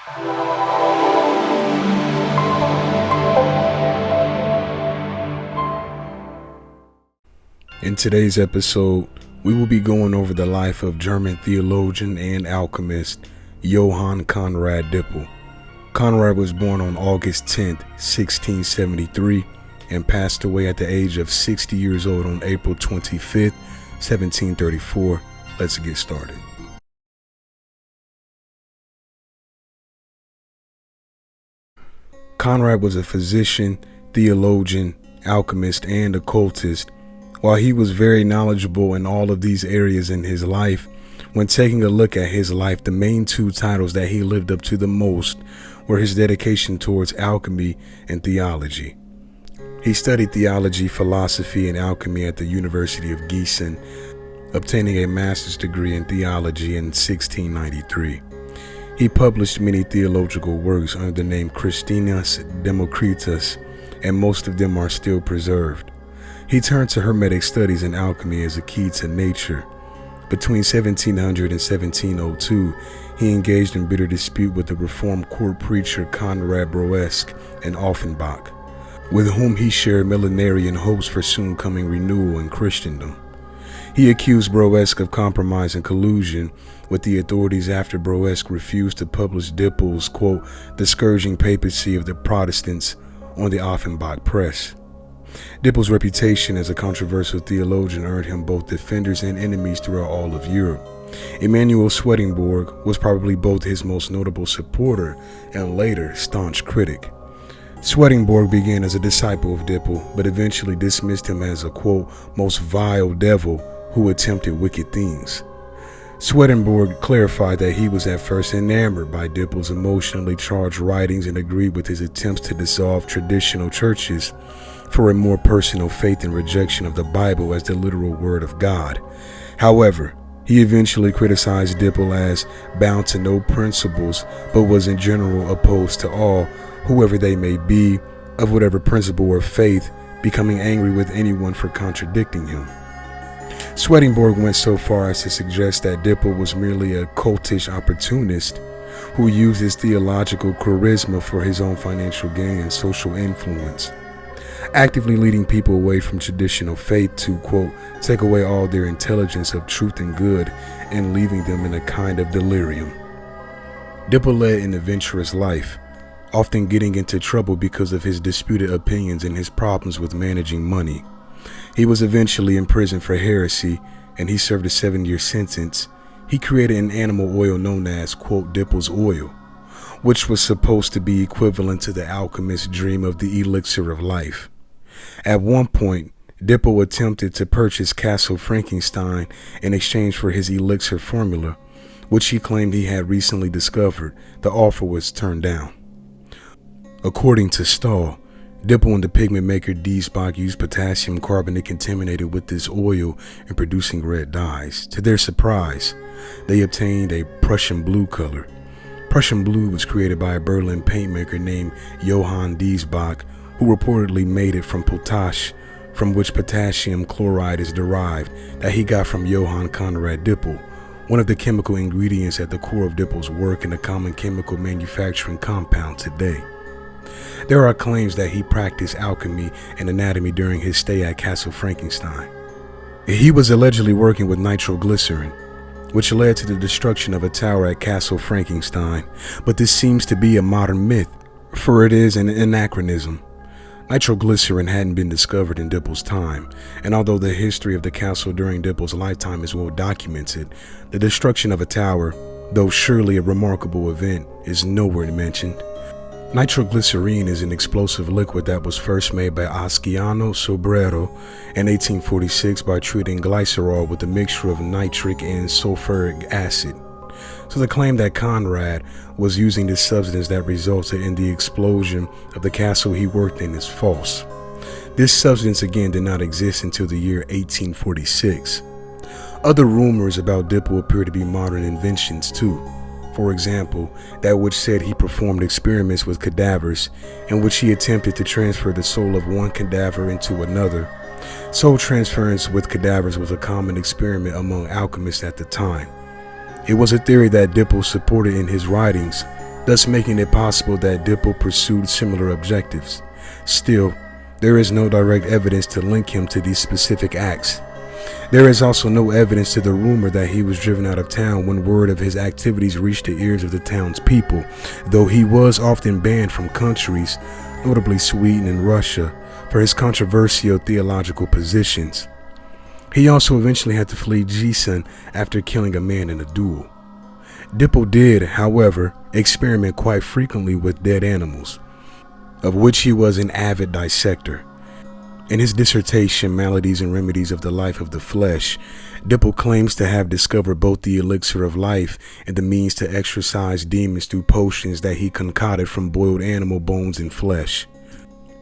In today's episode, we will be going over the life of German theologian and alchemist Johann Konrad Dippel. Konrad was born on August 10, 1673, and passed away at the age of 60 years old on April 25, 1734. Let's get started. Konrad was a physician, theologian, alchemist, and occultist. While he was very knowledgeable in all of these areas in his life, when taking a look at his life, the main two titles that he lived up to the most were his dedication towards alchemy and theology. He studied theology, philosophy, and alchemy at the University of Gießen, obtaining a master's degree in theology in 1693. He published many theological works under the name Christinus Democritus, and most of them are still preserved. He turned to Hermetic studies and alchemy as a key to nature. Between 1700 and 1702, he engaged in bitter dispute with the Reformed court preacher Conrad Broesk in Offenbach, with whom he shared millenarian hopes for soon coming renewal in Christendom. He accused Broesk of compromise and collusion with the authorities after Broesk refused to publish Dippel's, quote, "The Scourging Papacy of the Protestants" on the Offenbach press. Dippel's reputation as a controversial theologian earned him both defenders and enemies throughout all of Europe. Emanuel Swedenborg was probably both his most notable supporter and later staunch critic. Swedenborg began as a disciple of Dippel, but eventually dismissed him as a, quote, "most vile devil who attempted wicked things." Swedenborg clarified that he was at first enamored by Dippel's emotionally charged writings and agreed with his attempts to dissolve traditional churches for a more personal faith and rejection of the Bible as the literal word of God. However, he eventually criticized Dippel as bound to no principles, but was in general opposed to all, whoever they may be, of whatever principle or faith, becoming angry with anyone for contradicting him. Swedenborg went so far as to suggest that Dippel was merely a cultish opportunist who used his theological charisma for his own financial gain and social influence, actively leading people away from traditional faith to, quote, "take away all their intelligence of truth and good and leaving them in a kind of delirium." Dippel led an adventurous life, often getting into trouble because of his disputed opinions and his problems with managing money. He was eventually imprisoned for heresy, and he served a 7-year sentence. He created an animal oil known as, quote, "Dippel's oil," which was supposed to be equivalent to the alchemist's dream of the elixir of life. At one point, Dippel attempted to purchase Castle Frankenstein in exchange for his elixir formula, which he claimed he had recently discovered. The offer was turned down. According to Stahl, Dippel and the pigment maker Diesbach used potassium carbonate contaminated with this oil in producing red dyes. To their surprise, they obtained a Prussian blue color. Prussian blue was created by a Berlin paint maker named Johann Diesbach, who reportedly made it from potash, from which potassium chloride is derived, that he got from Johann Konrad Dippel, one of the chemical ingredients at the core of Dippel's work in a common chemical manufacturing compound today. There are claims that he practiced alchemy and anatomy during his stay at Castle Frankenstein. He was allegedly working with nitroglycerin, which led to the destruction of a tower at Castle Frankenstein, but this seems to be a modern myth, for it is an anachronism. Nitroglycerin hadn't been discovered in Dippel's time, and although the history of the castle during Dippel's lifetime is well documented, the destruction of a tower, though surely a remarkable event, is nowhere mentioned. Nitroglycerine is an explosive liquid that was first made by Asciano Sobrero in 1846 by treating glycerol with a mixture of nitric and sulfuric acid. So the claim that Konrad was using this substance that resulted in the explosion of the castle he worked in is false. This substance again did not exist until the year 1846. Other rumors about Dippel appear to be modern inventions too. For example, that which said he performed experiments with cadavers in which he attempted to transfer the soul of one cadaver into another. Soul transference with cadavers was a common experiment among alchemists at the time. It was a theory that Dippel supported in his writings, thus making it possible that Dippel pursued similar objectives. Still, there is no direct evidence to link him to these specific acts. There is also no evidence to the rumor that he was driven out of town when word of his activities reached the ears of the town's people, though he was often banned from countries, notably Sweden and Russia, for his controversial theological positions. He also eventually had to flee Gießen after killing a man in a duel. Dippel did, however, experiment quite frequently with dead animals, of which he was an avid dissector. In his dissertation, Maladies and Remedies of the Life of the Flesh, Dippel claims to have discovered both the elixir of life and the means to exorcise demons through potions that he concocted from boiled animal bones and flesh.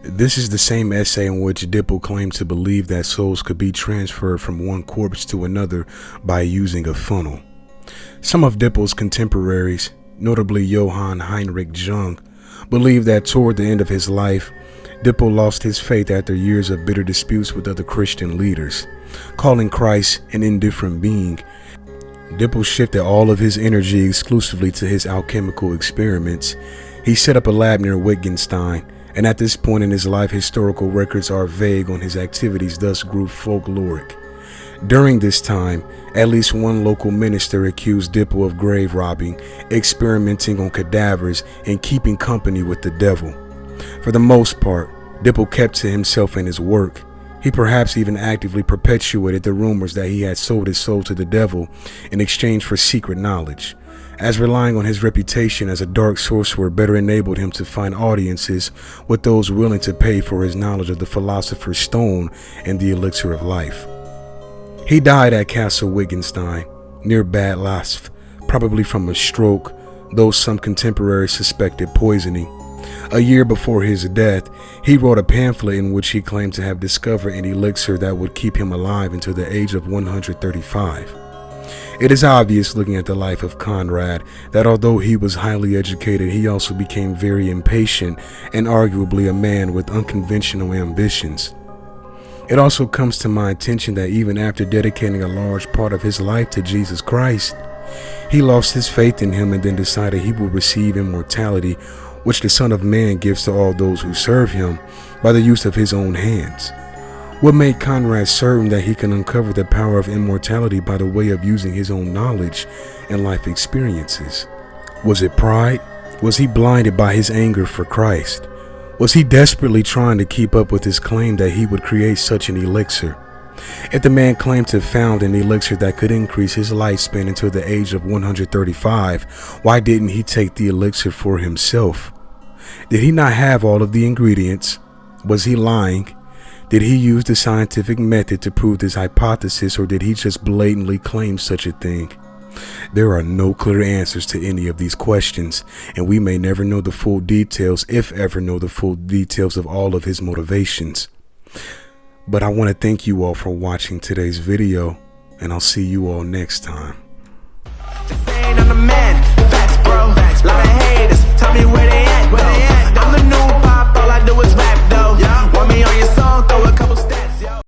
This is the same essay in which Dippel claimed to believe that souls could be transferred from one corpse to another by using a funnel. Some of Dippel's contemporaries, notably Johann Heinrich Jung, believed that toward the end of his life, Dippel lost his faith after years of bitter disputes with other Christian leaders, calling Christ an indifferent being. Dippel shifted all of his energy exclusively to his alchemical experiments. He set up a lab near Wittgenstein, and at this point in his life, historical records are vague on his activities, thus grew folkloric. During this time, at least one local minister accused Dippel of grave robbing, experimenting on cadavers, and keeping company with the devil. For the most part, Dippel kept to himself and his work. He perhaps even actively perpetuated the rumors that he had sold his soul to the devil in exchange for secret knowledge, as relying on his reputation as a dark sorcerer better enabled him to find audiences with those willing to pay for his knowledge of the philosopher's stone and the elixir of life. He died at Castle Wittgenstein, near Bad Lasf, probably from a stroke, though some contemporaries suspected poisoning. A year before his death, he wrote a pamphlet in which he claimed to have discovered an elixir that would keep him alive until the age of 135. It is obvious, looking at the life of Konrad, that although he was highly educated, he also became very impatient and arguably a man with unconventional ambitions. It also comes to my attention that even after dedicating a large part of his life to Jesus Christ, he lost his faith in him and then decided he would receive immortality, which the Son of Man gives to all those who serve him by the use of his own hands. What made Konrad certain that he can uncover the power of immortality by the way of using his own knowledge and life experiences? Was it pride? Was he blinded by his anger for Christ? Was he desperately trying to keep up with his claim that he would create such an elixir? If the man claimed to have found an elixir that could increase his lifespan until the age of 135, why didn't he take the elixir for himself? Did he not have all of the ingredients? Was he lying? Did he use the scientific method to prove this hypothesis, or did he just blatantly claim such a thing? There are no clear answers to any of these questions, and we may never know the full details, if ever know the full details of all of his motivations. But I want to thank you all for watching today's video, and I'll see you all next time.